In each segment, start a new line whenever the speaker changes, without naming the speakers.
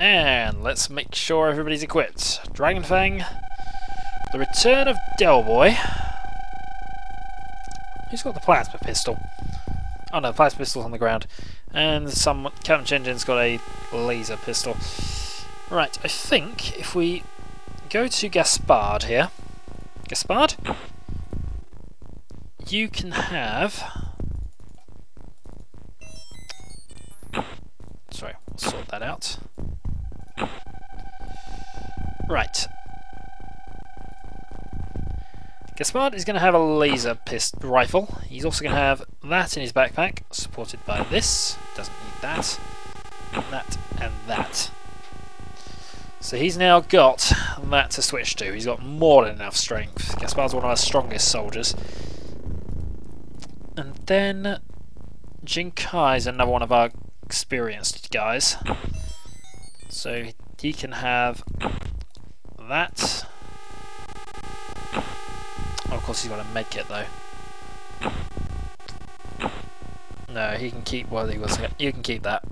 And let's make sure everybody's equipped. Dragon Fang, the return of Delboy. Who's got the plasma pistol? Oh no, the plasma pistol's on the ground. And Captain Chenjin's got a laser pistol. Right, I think if we go to Gaspard here. Gaspard? You can have... Sorry, we'll sort that out. Right. Gaspard is going to have a laser rifle. He's also going to have that in his backpack, supported by this. Doesn't need that. That and that. So he's now got that to switch to. He's got more than enough strength. Gaspard's one of our strongest soldiers. And then Jinkai is another one of our experienced guys. So he can have that. Oh, of course he's got a medkit though. No, he can keep what he was. You can keep that.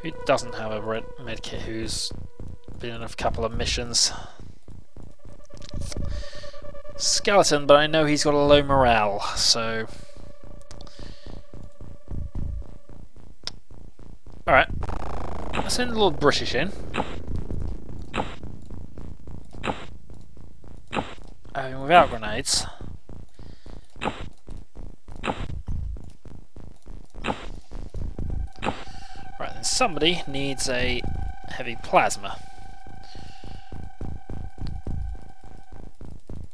Who doesn't have a red medkit? Who's been in a couple of missions? Skeleton, but I know he's got a low morale, so. Alright. Let's send the Lord British in. I mean, without grenades. Right, then somebody needs a heavy plasma.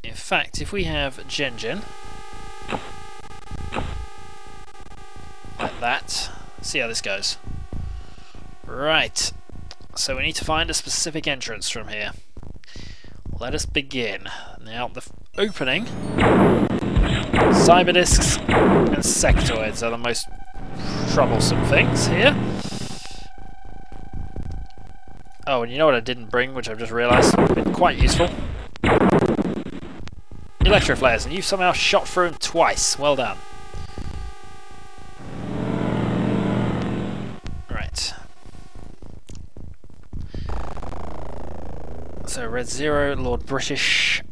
In fact, if we have Jinjin, like that, see how this goes. Right, so we need to find a specific entrance from here. Let us begin. Now, the opening, cyberdiscs and sectoids are the most troublesome things here. Oh, and you know what I didn't bring, which I've just realised, been quite useful. Electroflares, and you somehow shot through them twice. Well done. Right. So Red Zero, Lord British.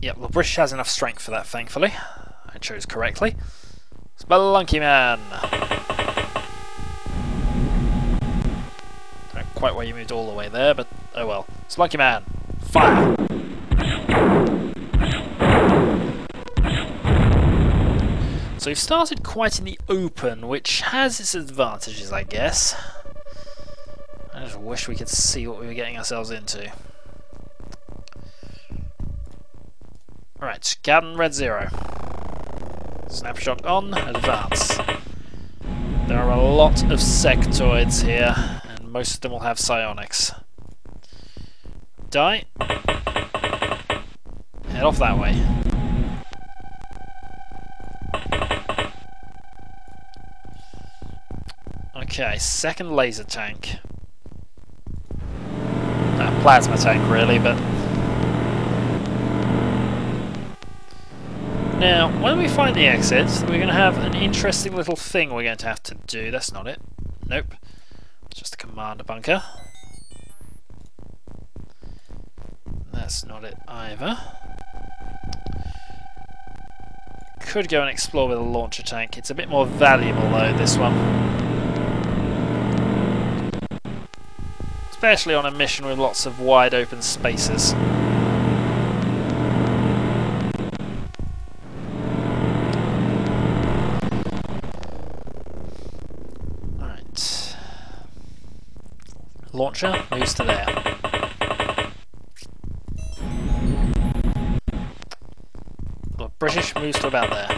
Yep, Lord British has enough strength for that, thankfully. I chose correctly. Spelunky Man. Don't know quite why you moved all the way there, but oh well. Spelunky Man, fire! So we've started quite in the open, which has its advantages, I guess. I just wish we could see what we were getting ourselves into. Right, Captain Red Zero. Snapshot on, advance. There are a lot of sectoids here, and most of them will have psionics. Die. Head off that way. Okay, second laser tank. Plasma tank really, but... Now, when we find the exit, we're going to have an interesting little thing we're going to have to do. That's not it. Nope. It's just a commander bunker. That's not it either. Could go and explore with a launcher tank. It's a bit more valuable though, this one. Especially on a mission with lots of wide open spaces. Right. Launcher moves to there. The British moves to about there.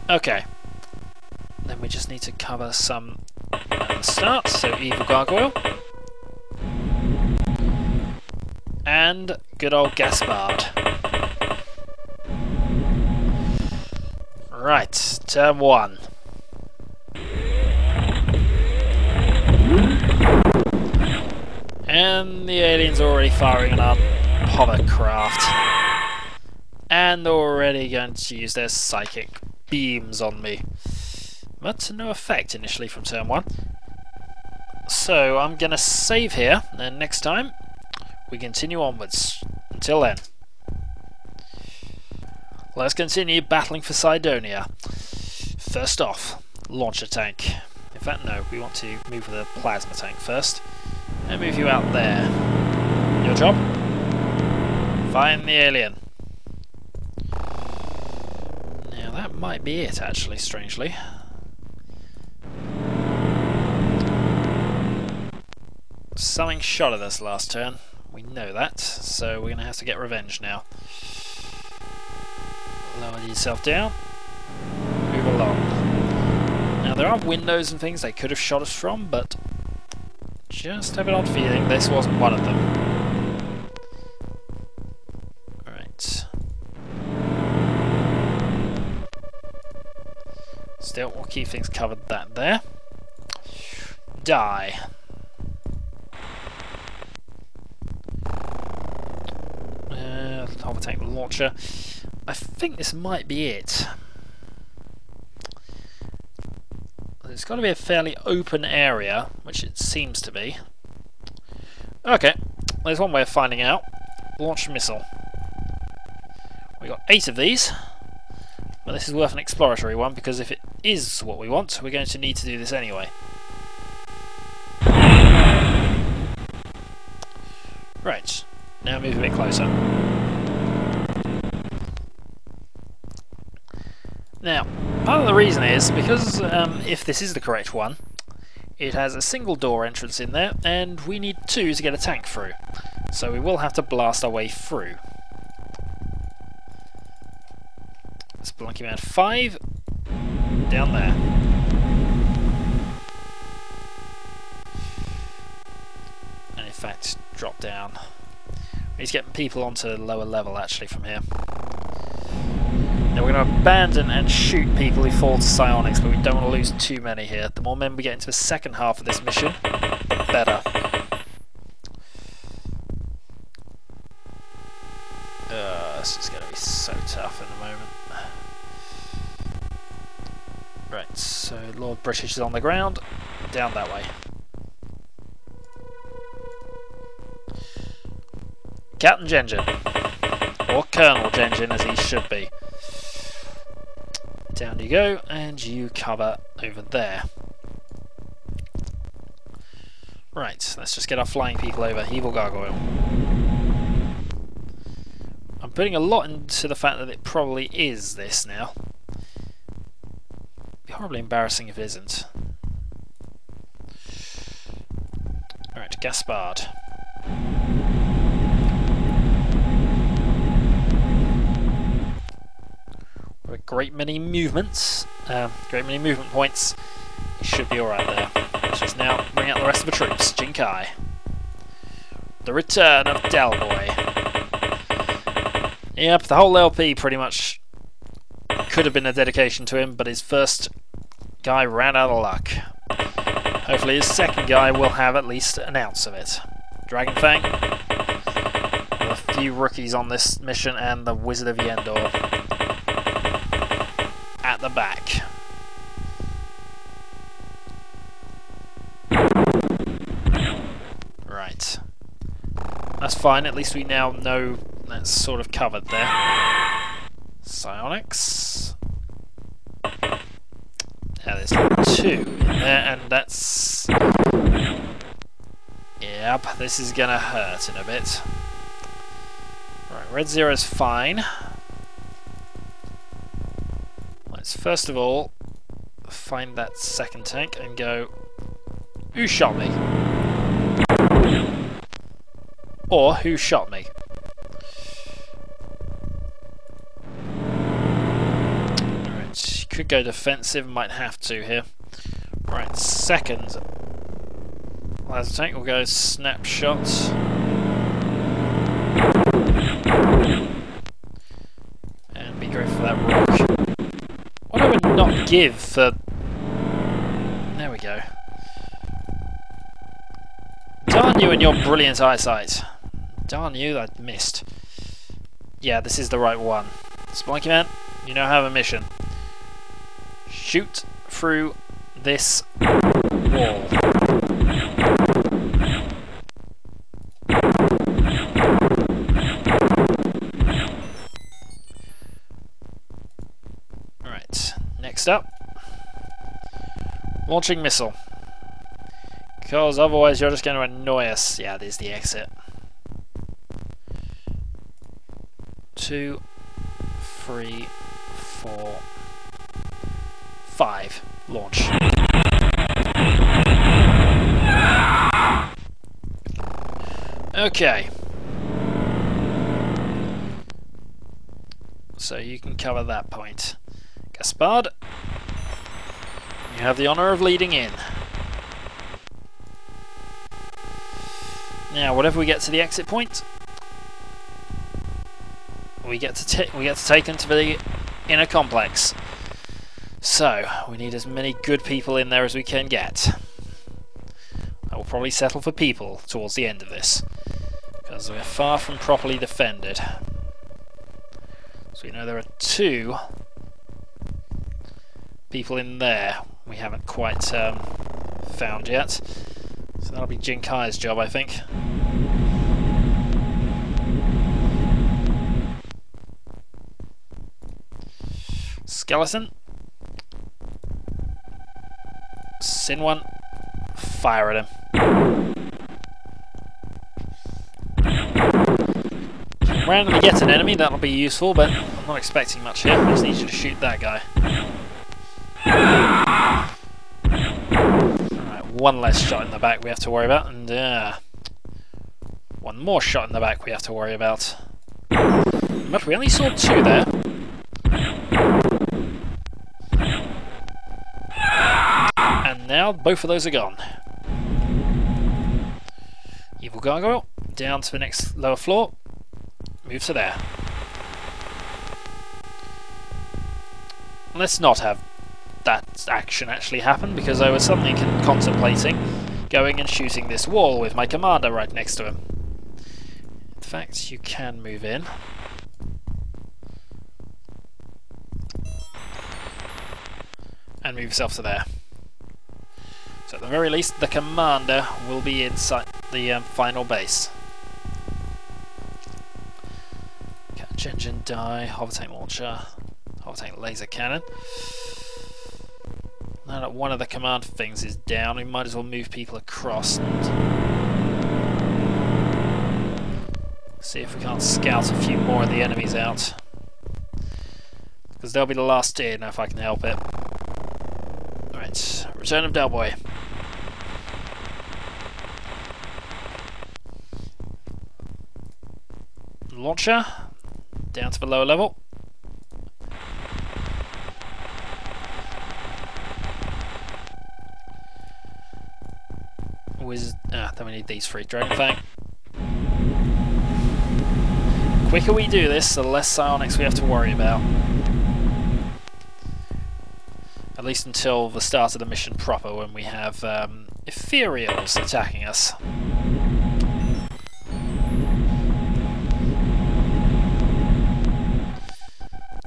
Okay. Then we just need to cover some at the start, so Evil Gargoyle. And good old Gaspard. Right, turn one. And the aliens are already firing on our hovercraft. and already going to use their psychic beams on me. But to no effect initially from turn 1. So I'm going to save here, and next time we continue onwards. Until then, let's continue battling for Cydonia. First off, launcher tank. In fact, no, we want to move with a plasma tank first. And move you out there. Your job? Find the alien. Now that might be it, actually, strangely. Something shot at us last turn. We know that, so we're going to have to get revenge now. Lower yourself down. Move along. Now there are windows and things they could have shot us from, but just have an odd feeling this wasn't one of them. Right. Still, we'll keep things covered that there. Die. Hover tank launcher. I think this might be it. It's got to be a fairly open area, which it seems to be. Okay, there's one way of finding out. Launch missile. We got 8 of these, but this is worth an exploratory one because if it is what we want, we're going to need to do this anyway. Right, now move a bit closer. Now, part of the reason is because if this is the correct one, it has a single door entrance in there, and we need 2 to get a tank through. So we will have to blast our way through. Splunky Man 5, down there. And in fact, drop down. He's getting people onto the lower level actually from here. Now we're going to abandon and shoot people who fall to psionics, but we don't want to lose too many here. The more men we get into the second half of this mission, the better. This is going to be so tough in a moment. Right, so Lord British is on the ground, down that way. Captain Gengin, or Colonel Gengin as he should be. Down you go, and you cover over there. Right, let's just get our flying people over. Evil Gargoyle. I'm putting a lot into the fact that it probably is this now. It'd be horribly embarrassing if it isn't. Alright, Gaspard. A great many movements, great many movement points. It should be alright there. Let's just now bring out the rest of the troops. Jinkai. The return of Delboy. Yep, the whole LP pretty much could have been a dedication to him, but his first guy ran out of luck. Hopefully his second guy will have at least an ounce of it. Dragon Fang. A few rookies on this mission, and the Wizard of Yendor at the back. Right. That's fine, at least we now know that's sort of covered there. Psionics. Yeah, there's 2 in there, and that's... Yep, this is gonna hurt in a bit. Right, Red Zero's fine. Let's first of all find that second tank and go, who shot me? Or who shot me? Alright, you could go defensive, might have to here. Right, second plasma tank will go snapshot. And be grateful for that rock. What I would not give for... There we go. Darn you and your brilliant eyesight. Darn you, I missed. Yeah, this is the right one. Spiky Man, you now have a mission. Shoot through this wall. Right, next up. Launching missile. Because otherwise you're just going to annoy us. Yeah, there's the exit. 2, 3, 4, 5. Launch. Okay. So you can cover that point. Gaspard, you have the honour of leading in. Now, whatever we get to the exit point, we get to take them to the inner complex. So we need as many good people in there as we can get. I will probably settle for people towards the end of this, because we're far from properly defended. So we know there are 2 people in there we haven't quite found yet. So that'll be Jinkai's job, I think. Skeleton. Sin one. Fire at him. Randomly get an enemy, that'll be useful, but I'm not expecting much here. I just need you to shoot that guy. Alright, one less shot in the back we have to worry about, and one more shot in the back we have to worry about. But we only saw 2 there. And now both of those are gone. Evil Gargoyle, down to the next lower floor. Move to there. Let's not have that action actually happen, because I was suddenly contemplating going and shooting this wall with my commander right next to him. In fact, you can move in. And move yourself to there. So at the very least, the commander will be inside the final base. Catch engine die, hover tank launcher, hover tank laser cannon. Now that one of the command things is down, we might as well move people across and see if we can't scout a few more of the enemies out. Because they'll be the last in if I can help it. Right, return of Delboy. Launcher, down to the lower level. Then we need these 3. Dragonfang. The quicker we do this, the less psionics we have to worry about. At least until the start of the mission proper, when we have ethereals attacking us.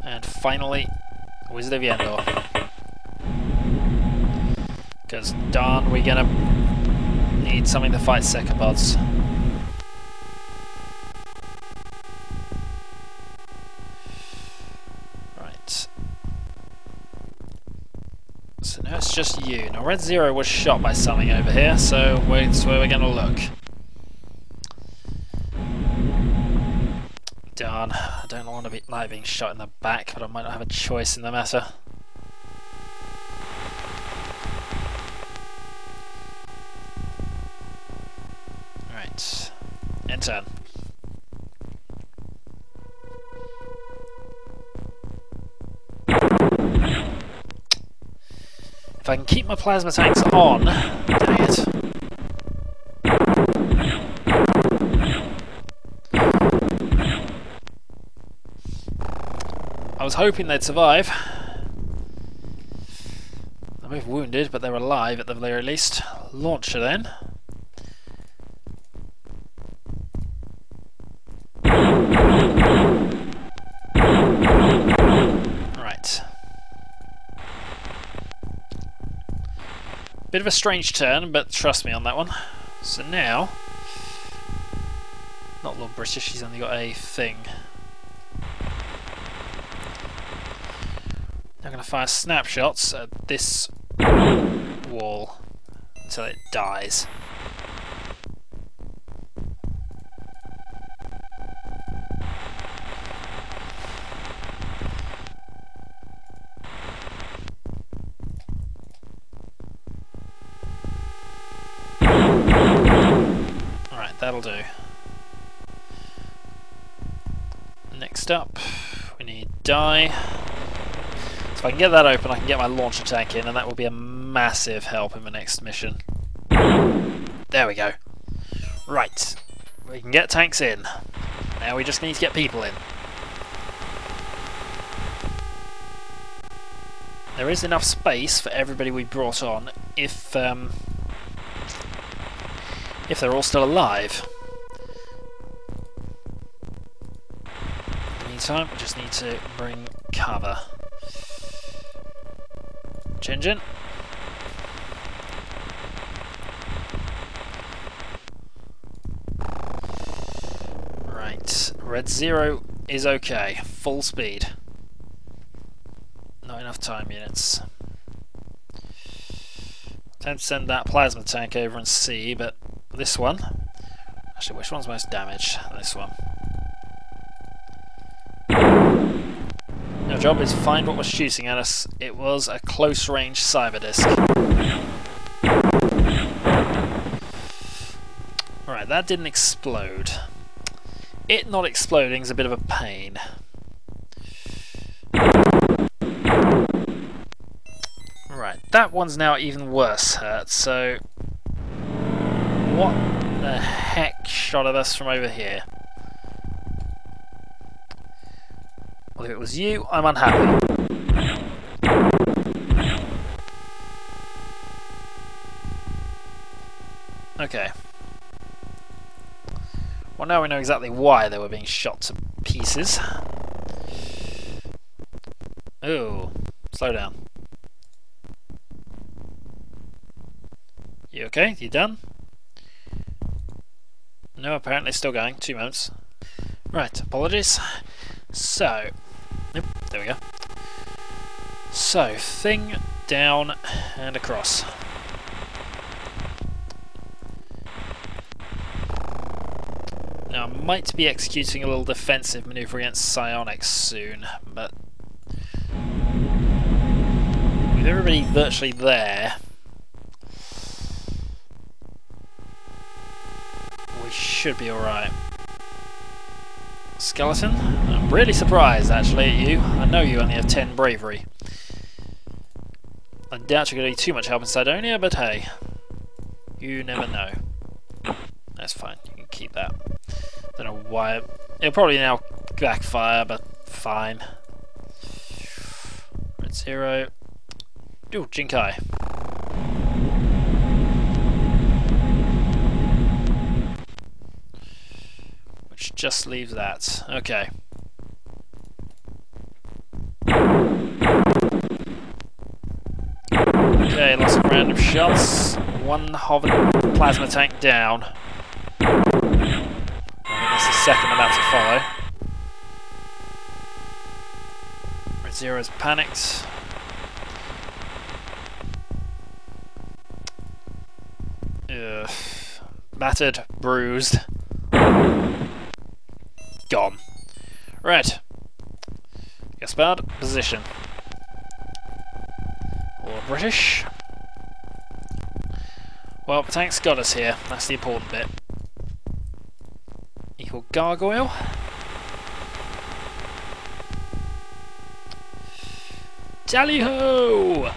And finally, Wizard of Yendor. Because darn, we're gonna need something to fight Secapods. Right. So now it's just you. Now Red Zero was shot by something over here, so that's where we're gonna look. Darn, I don't want to be like being shot in the back, but I might not have a choice in the matter. Right, end turn. If I can keep my plasma tanks on, dang it. I was hoping they'd survive. They're both wounded, but they're alive at the very least. Launcher then. Bit of a strange turn, but trust me on that one. So now, not Lord British, he's only got a thing. I'm going to fire snapshots at this wall until it dies. Alright, that'll do. Next up, we need dye. So if I can get that open, I can get my launcher tank in, and that will be a massive help in the next mission. There we go. Right, we can get tanks in. Now we just need to get people in. There is enough space for everybody we brought on if they're all still alive. In the meantime, we just need to bring cover. Engine. Right, red 0 is okay, full speed. Not enough time units. Time to send that plasma tank over and see, but this one, actually which one's most damaged? This one. Our job is to find what was shooting at us. It was a close-range cyber disc. Right, that didn't explode. It not exploding is a bit of a pain. Right, that one's now even worse hurt, so... what the heck shot at us from over here? Well, if it was you, I'm unhappy. Okay. Well, now we know exactly why they were being shot to pieces. Oh, slow down. You okay? You done? No, apparently still going. 2 moments. Right, apologies. So, nope, there we go. So, thing down and across. Now, I might be executing a little defensive manoeuvre against psionics soon, but with everybody virtually there, we should be alright. Skeleton? I'm really surprised actually at you. I know you only have 10 bravery. I doubt you're going to need too much help in Cydonia, but hey, you never know. That's fine, you can keep that. Don't know why. It'll probably now backfire, but fine. Red 0. Ooh, Jinkai. Which just leaves that. Okay. Okay, lots of random shots. One hover plasma tank down. I think there's a second about to follow. Red 0's panicked. Ugh. Battered, bruised. Gone. Right. Gaspard, position. Or British. Well, the tank's got us here. That's the important bit. Equal gargoyle. Tally-ho!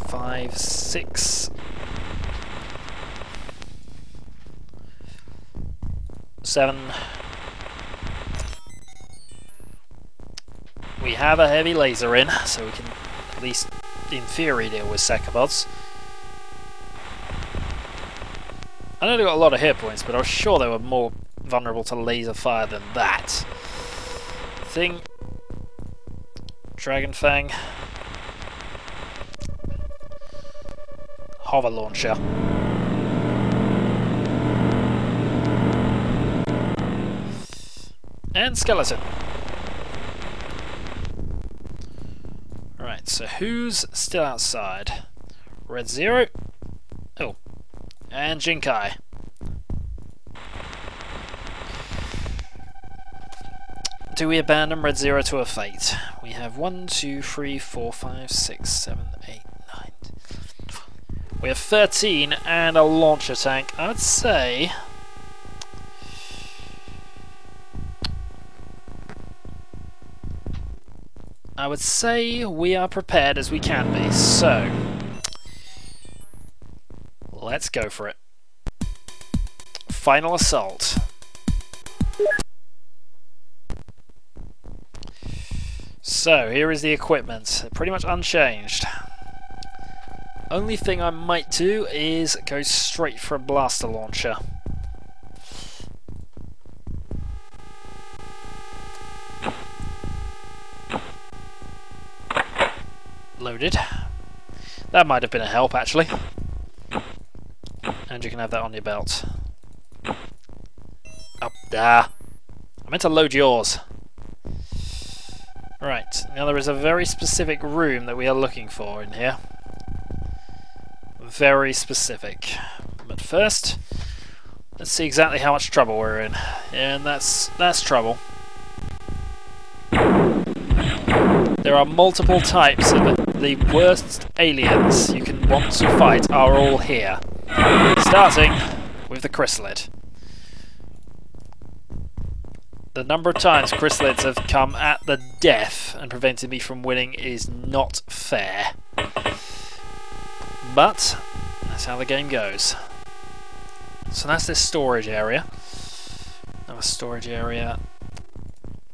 5, 6... 7. We have a heavy laser in, so we can at least in theory deal with Secabods. I know they got a lot of hit points, but I was sure they were more vulnerable to laser fire than that. Thing. Dragon Fang. hover launcher. And skeleton. Right, so who's still outside? Red Zero. Oh, and Jinkai. Do we abandon Red Zero to her fate? We have 1, 2, 3, 4, 5, 6, 7, 8, 9. We have 13 and a launcher tank. I would say we are prepared as we can be. So let's go for it. Final assault. So here is the equipment, pretty much unchanged. Only thing I might do is go straight for a blaster launcher. Loaded. That might have been a help actually. And you can have that on your belt. Up there. I meant to load yours. Right, now there is a very specific room that we are looking for in here. Very specific. But first, let's see exactly how much trouble we're in. And that's trouble. There are multiple types of the worst aliens you can want to fight are all here. Starting with the chrysalid. The number of times chrysalids have come at the death and prevented me from winning is not fair. But that's how the game goes. So that's this storage area. Another storage area.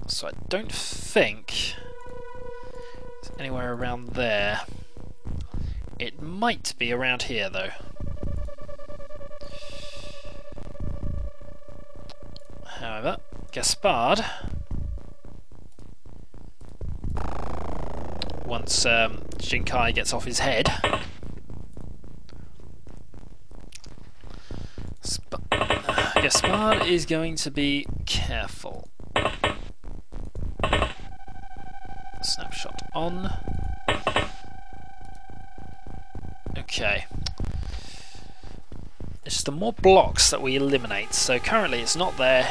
So I don't think it's anywhere around there. It might be around here though. However, Gaspard, once Jinkai gets off his head, Gaspard is going to be careful. Snapshot on. Okay. It's just the more blocks that we eliminate. So currently it's not there,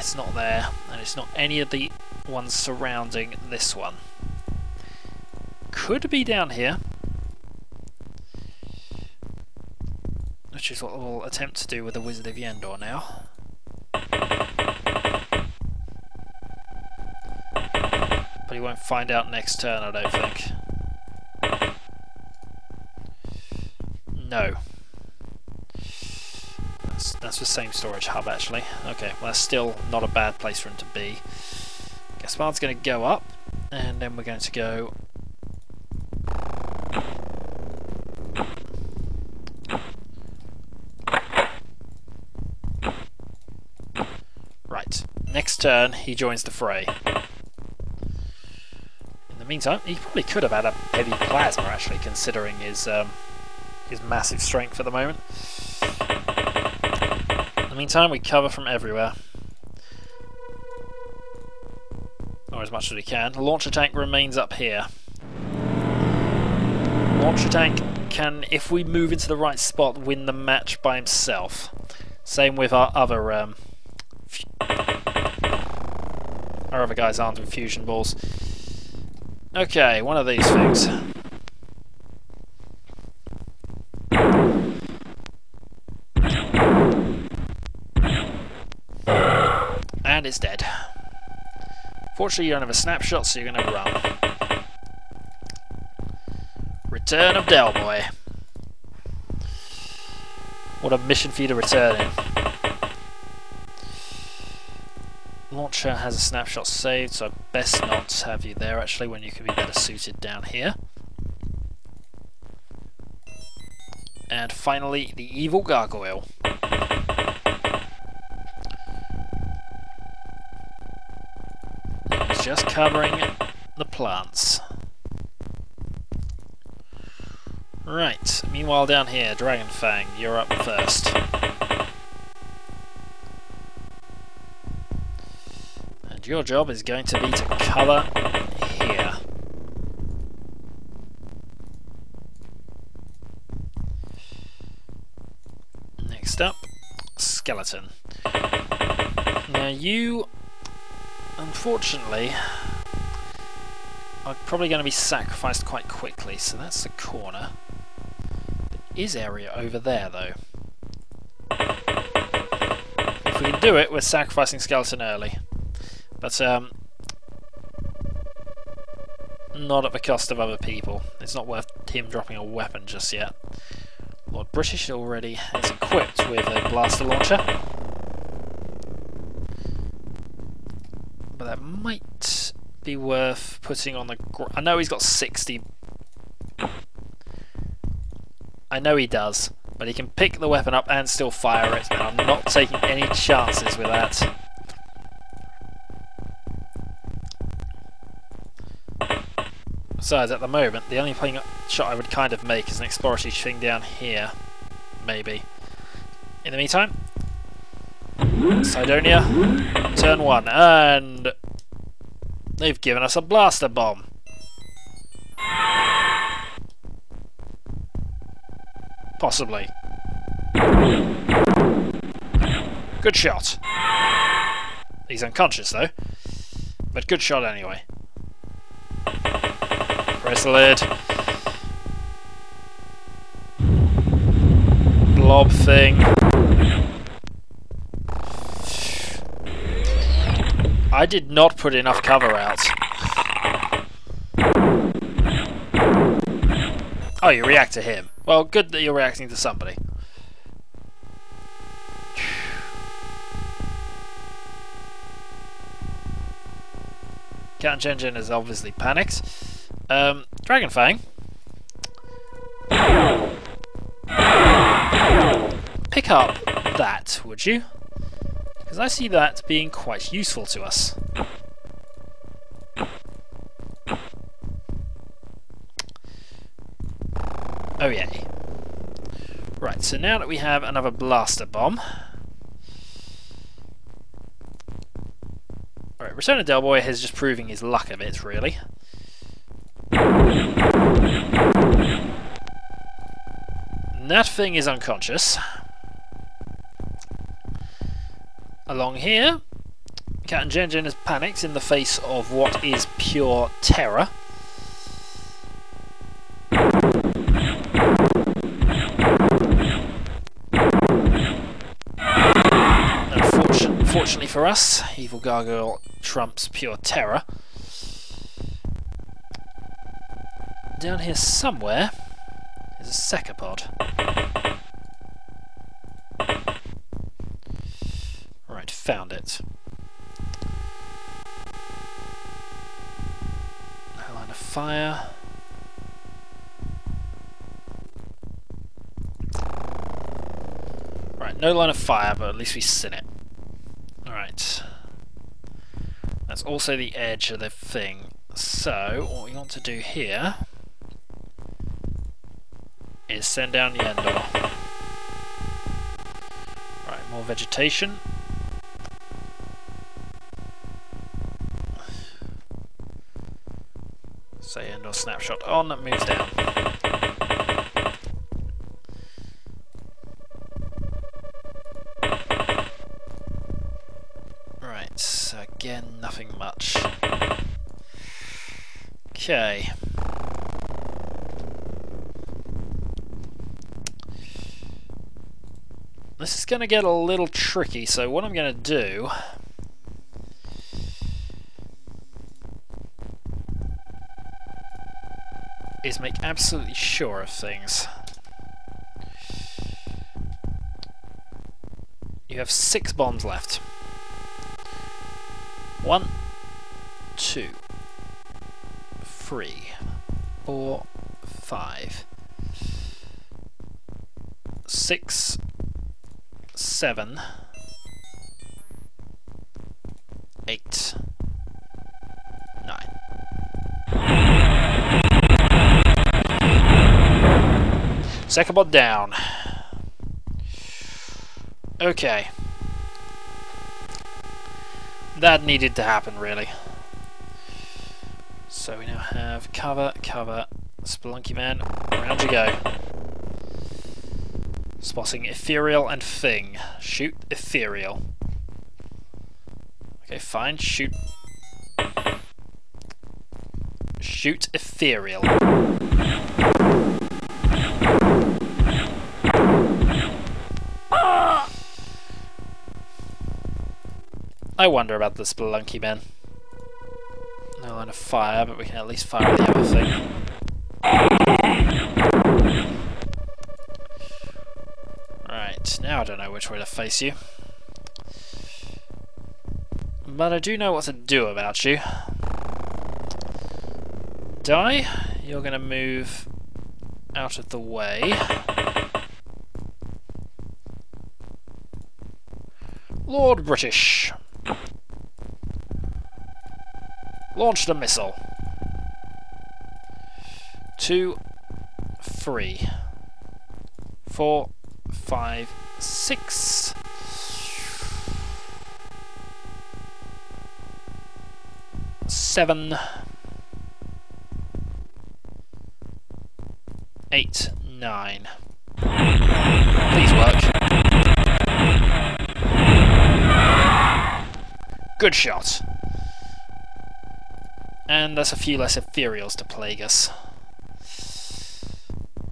and it's not any of the ones surrounding this one. Could be down here, which is what we'll attempt to do with the Wizard of Yendor now. But he won't find out next turn, I don't think. No. That's the same storage hub actually. Okay, well that's still not a bad place for him to be. Gaspard's going to go up, and then we're going to go right. Next turn he joins the fray. In the meantime, he probably could have had a heavy plasma actually, considering his massive strength at the moment. In the meantime, we cover from everywhere, or as much as we can. The launcher tank remains up here. Launcher tank can, if we move into the right spot, win the match by himself. Same with our other guys armed with fusion balls. Okay, one of these things. And it's dead. Fortunately, you don't have a snapshot, so you're going to run. Return of Del Boy. What a mission for you to return in. Launcher has a snapshot saved, so I'd best not have you there actually, when you could be better suited down here. And finally, the evil gargoyle. Just covering the plants. Right, meanwhile down here, Dragon Fang, you're up first. And your job is going to be to cover here. Next up, Skeleton. Now you, unfortunately, are probably going to be sacrificed quite quickly, so that's the corner. There is area over there though. If we can do it, we're sacrificing Skeleton early. But not at the cost of other people. It's not worth him dropping a weapon just yet. Lord British already is equipped with a blaster launcher. But that might be worth putting on the... I know he's got 60. I know he does, but he can pick the weapon up and still fire it, and I'm not taking any chances with that. Besides, at the moment, the only shot I would kind of make is an exploratory thing down here, maybe. In the meantime, Cydonia, turn 1, and they've given us a blaster bomb. Possibly. Good shot. He's unconscious though, but good shot anyway. Press the lid. Blob thing. I did not put enough cover out. Oh, you react to him. Well, good that you're reacting to somebody. Captain Genjin is obviously panicked. Dragon Fang. Pick up that, would you? Because I see that being quite useful to us. Oh yeah. Right, so now that we have another blaster bomb. Alright, Return of Del Boy is just proving his luck a bit, really. That thing is unconscious. Along here, Captain Genjin has panicked in the face of what is pure terror. Unfortunately for us, Evil Gargoyle trumps pure terror. Down here somewhere is a Secapod. Right, found it. No line of fire. Right, no line of fire, but at least we've seen it. Alright. That's also the edge of the thing. So, what we want to do here is send down the Endor. Right, more vegetation. Say Endor snapshot on, that moves down. Right, so again, nothing much. Okay. This is going to get a little tricky, so what I'm going to do is make absolutely sure of things. You have 6 bombs left. 1, 2, 3, 4, 5, 6, 7, 8, 9. Second one down. Okay. That needed to happen, really. So we now have cover, cover, Spelunky Man, round you go. Spotting Ethereal and Thing. Shoot Ethereal. Okay, fine, shoot. Shoot Ethereal. I wonder about the Spelunky Man. No line of fire, but we can at least fire the other thing. Right, now I don't know which way to face you. But I do know what to do about you. Die, you're going to move out of the way. Lord British. Launch the missile. 2, 3, 4, 5, 6. 7, 8, 9. Please work. Good shot. And there's a few less ethereals to plague us.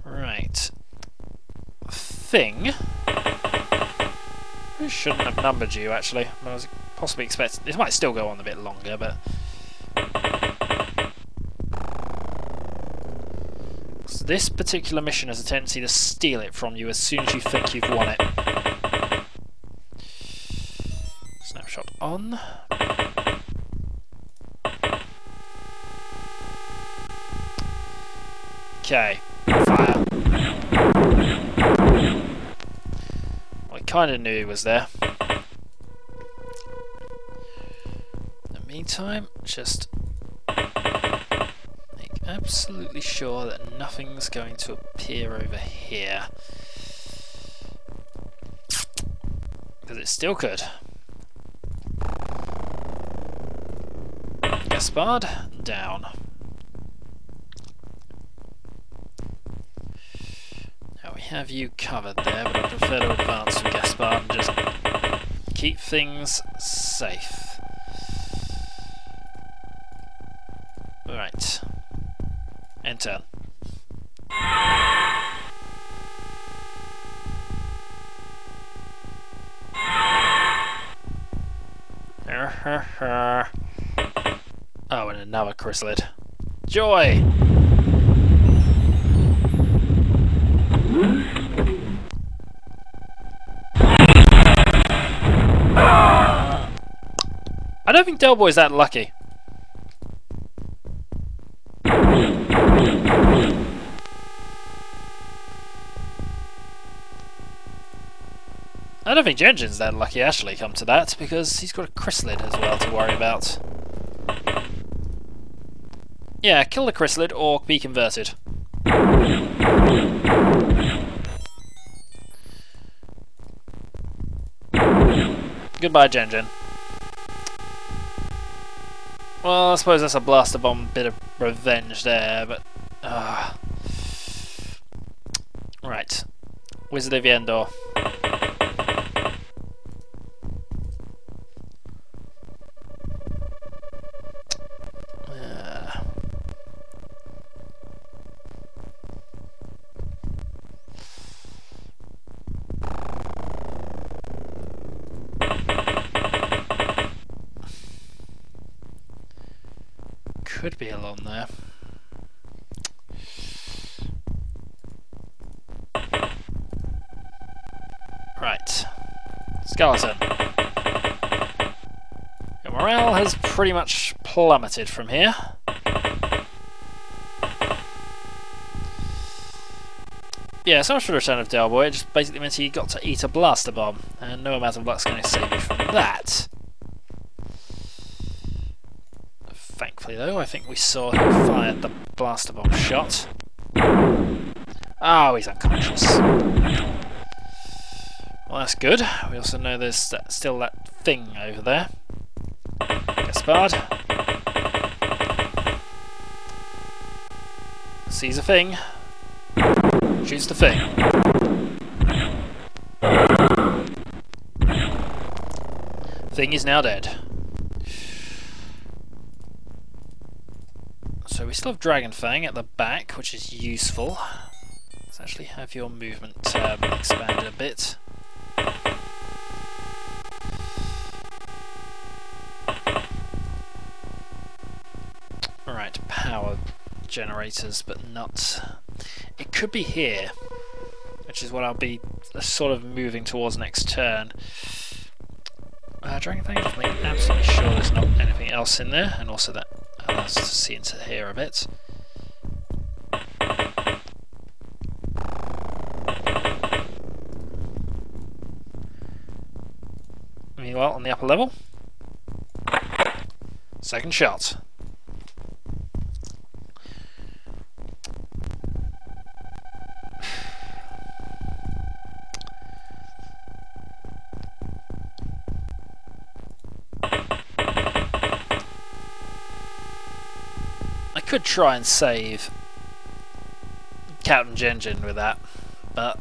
Right. Thing. We shouldn't have numbered you, actually. I was possibly expecting... This might still go on a bit longer, but... So this particular mission has a tendency to steal it from you as soon as you think you've won it. Snapshot on. Okay, fire. Well, I kind of knew he was there. In the meantime, just make absolutely sure that nothing's going to appear over here. Because it still could. Gaspard, down. Now we have you covered there, but I prefer to advance with Gaspard and just keep things safe. Right. And turn. Oh, and another chrysalid. Joy! I don't think Delboy's that lucky. I don't think Jenjin's that lucky, actually, come to that, because he's got a chrysalid as well to worry about. Yeah, kill the chrysalid or be converted. Goodbye, Genjin. Well, I suppose that's a blaster bomb bit of revenge there, but... Right. Wizard of Yendor. Could be along there. Right. Skeleton. Your morale has pretty much plummeted from here. Yeah, so much for the return of Delboy. It just basically meant he got to eat a blaster bomb, and no amount of luck's going to save you from that. Thankfully though, I think we saw who fired the blaster bomb shot. Oh, he's unconscious. Well, that's good. We also know there's still that thing over there. Gaspard. Sees a thing. Shoots the thing. Thing is now dead. So we still have Dragon Fang at the back, which is useful. Let's actually have your movement expanded a bit. Alright, power generators, but not... It could be here, which is what I'll be sort of moving towards next turn. Dragon Fang, just make absolutely sure there's not anything else in there, and also that allows us to see into here a bit. Meanwhile, on the upper level, second shot. I could try and save Captain Genjin with that, but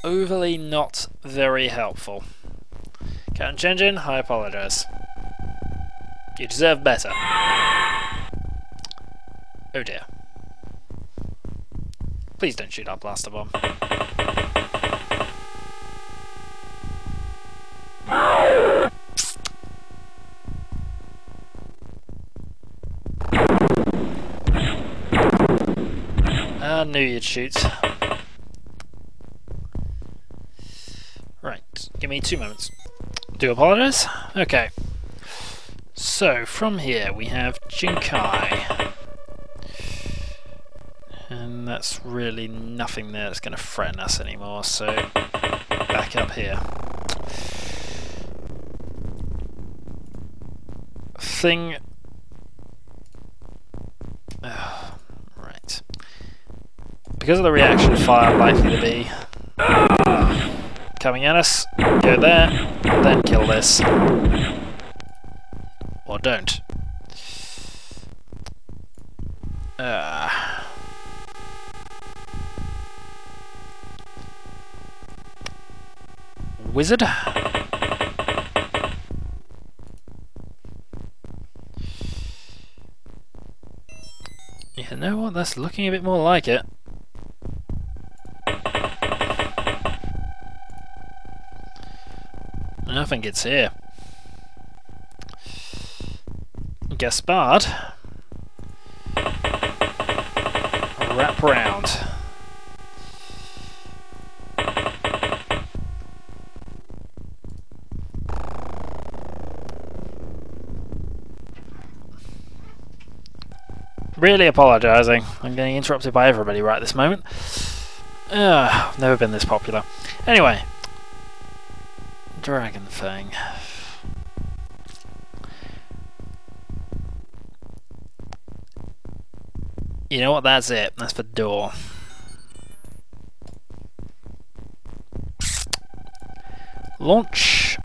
overly not very helpful. Captain Genjin, I apologise. You deserve better. Oh dear. Please don't shoot our blaster bomb. I knew you'd shoot. Right, give me 2 moments. Do apologise? Okay. So, from here we have Jinkai. And that's really nothing there that's going to threaten us anymore, so back up here. Thing... Oh, right. Because of the reaction fire likely to be coming at us, go there, then kill this. Or don't. Wizard? You know what, that's looking a bit more like it. I think it's here. Gaspard. Wrap round. Really apologising. I'm getting interrupted by everybody right this moment. Never been this popular. Anyway. Dragon Fang. You know what, that's it. That's the door. Launch.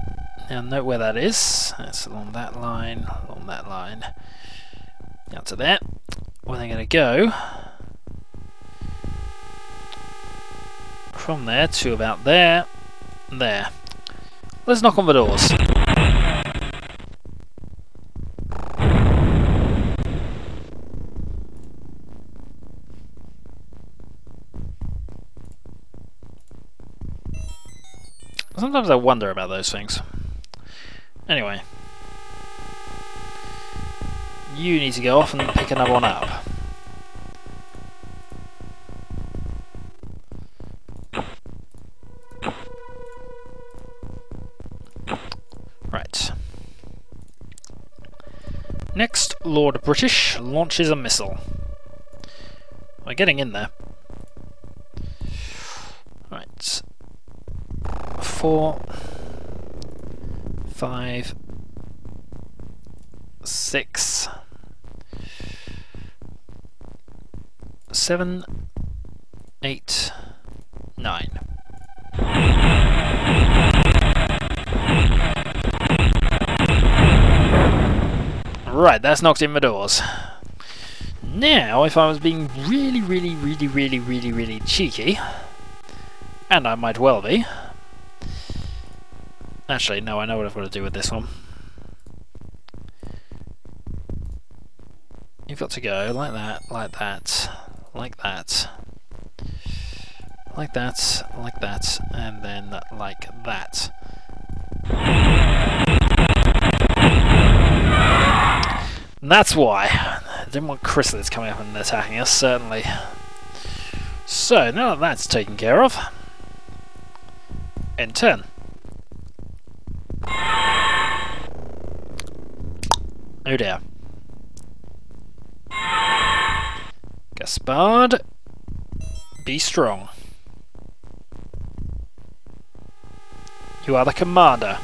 Now note where that is. That's along that line, Down to there. Where they're going to go. From there to about there. There. Let's knock on the doors. Sometimes I wonder about those things. Anyway. You need to go off and pick another one up. Right. Next, Lord British launches a missile. We're getting in there. Right. 4, 5, 6, 7, 8, 9. Right, that's knocked in my doors. Now, if I was being really cheeky, and I might well be. Actually, no, I know what I've got to do with this one. You've got to go like that, like that, like that, like that, like that, and then like that. And that's why. I didn't want chrysalids coming up and attacking us, certainly. So, now that that's taken care of, end turn. Oh dear. Gaspard, be strong. You are the commander.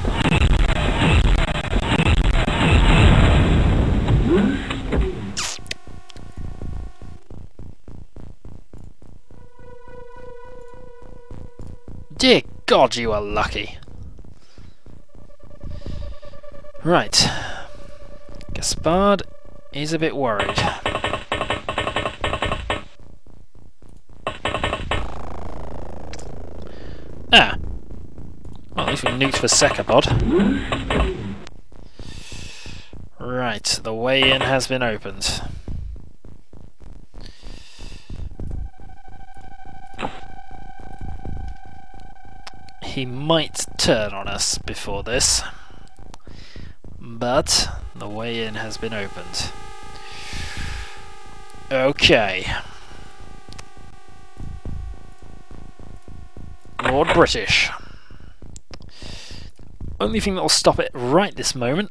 Dear God, you are lucky. Right. Gaspard is a bit worried. Ah. Well, at least we nuked for Secapod. Right, the way in has been opened. He might turn on us before this, but the way in has been opened. Okay. Lord British. Only thing that will stop it right this moment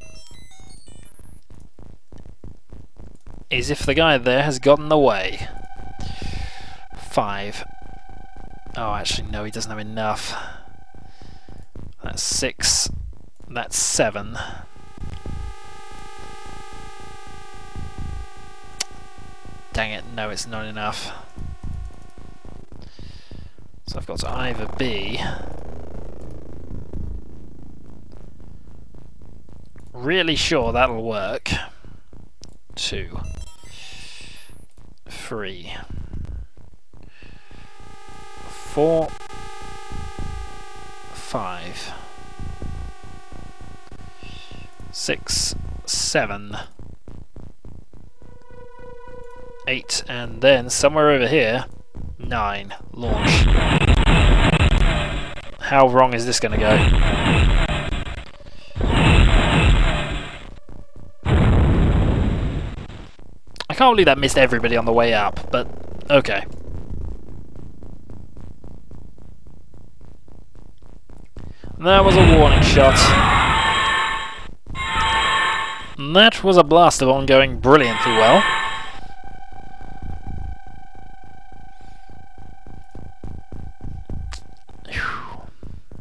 is if the guy there has gotten away. 5. Oh, actually, no, he doesn't have enough. That's 6. That's 7. Dang it, no, it's not enough. So I've got to either be really sure that'll work. 2, 3, 4, 5, 6, 7, 8, and then somewhere over here, 9. Launch. How wrong is this going to go? I can't believe that missed everybody on the way up, but okay. That was a warning shot. And that was a blaster bomb going brilliantly well.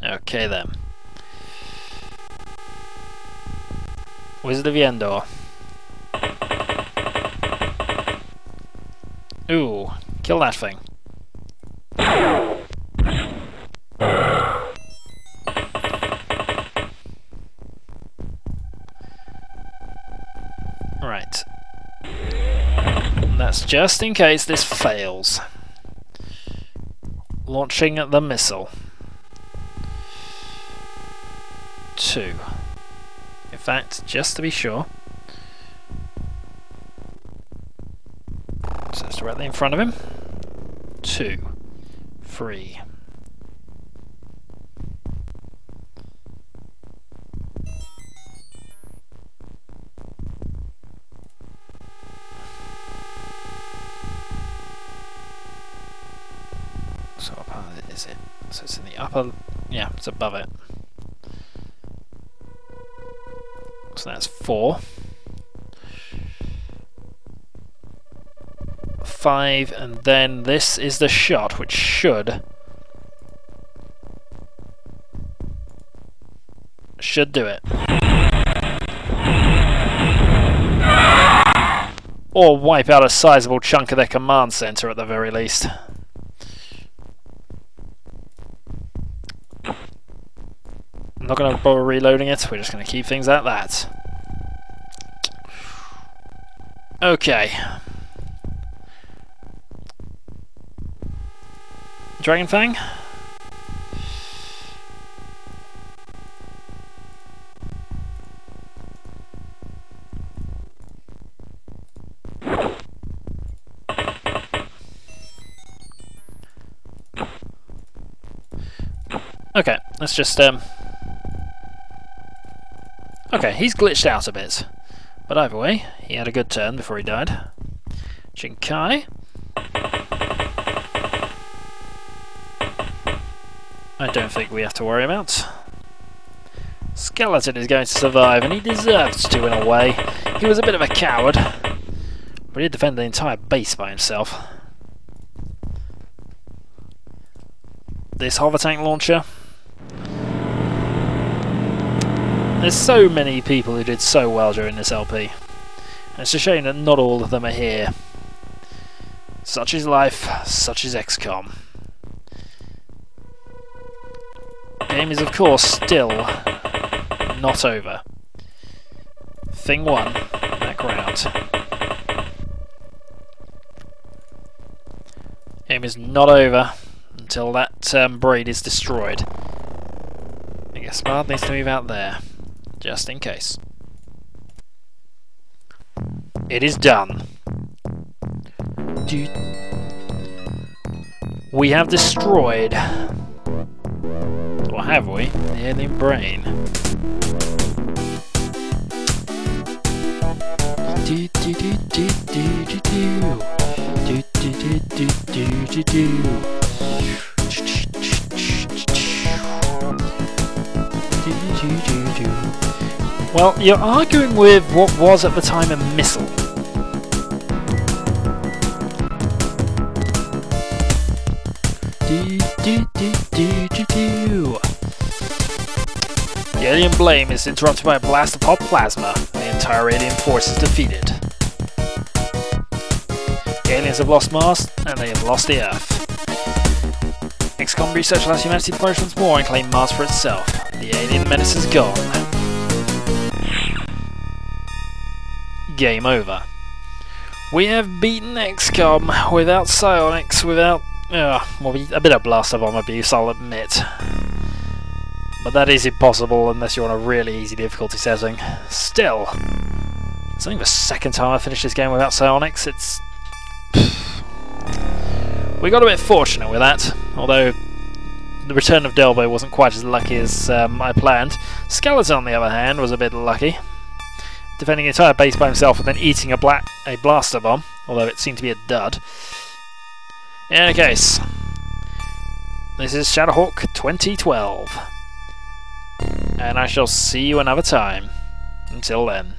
Okay then. Wizard of Yendor. Ooh, kill that thing. Right. And that's just in case this fails. Launching the missile. 2. In fact, just to be sure. So it's directly in front of him. 2, 3. So what part of it is it? So it's in the upper, yeah, it's above it. So that's 4. 5, and then this is the shot, which should do it. Or wipe out a sizable chunk of their command center at the very least. I'm not going to bother reloading it, we're just going to keep things at that. Okay. Dragon Fang? Okay, let's just okay, he's glitched out a bit. But either way, he had a good turn before he died. Jinkai. I don't think we have to worry about. Skeleton is going to survive, and he deserves to in a way. He was a bit of a coward, but he did defend the entire base by himself. This hover tank launcher. There's so many people who did so well during this LP. And it's a shame that not all of them are here. Such is life, such is XCOM. Game is of course still not over. Thing 1, back round. Game is not over until that braid is destroyed. I guess Smart needs to move out there. Just in case. It is done. We have destroyed, or have we, the alien brain. Well, you're arguing with what was at the time a missile. The alien blame is interrupted by a blast of hot plasma. The entire alien force is defeated. The aliens have lost Mars, and they have lost the Earth. XCOM research allows humanity to flourish once more and claim Mars for itself. The alien menace is gone. Game over. We have beaten XCOM without psionics, without well, a bit of blaster bomb abuse, I'll admit. But that is impossible unless you're on a really easy difficulty setting. Still, it's only the second time I finished this game without psionics. It's we got a bit fortunate with that, although the return of Delbo wasn't quite as lucky as I planned. Skeleton, on the other hand, was a bit lucky, defending the entire base by himself and then eating a blaster bomb, although it seemed to be a dud. In any case, this is Shadowhawk 2012, and I shall see you another time. Until then.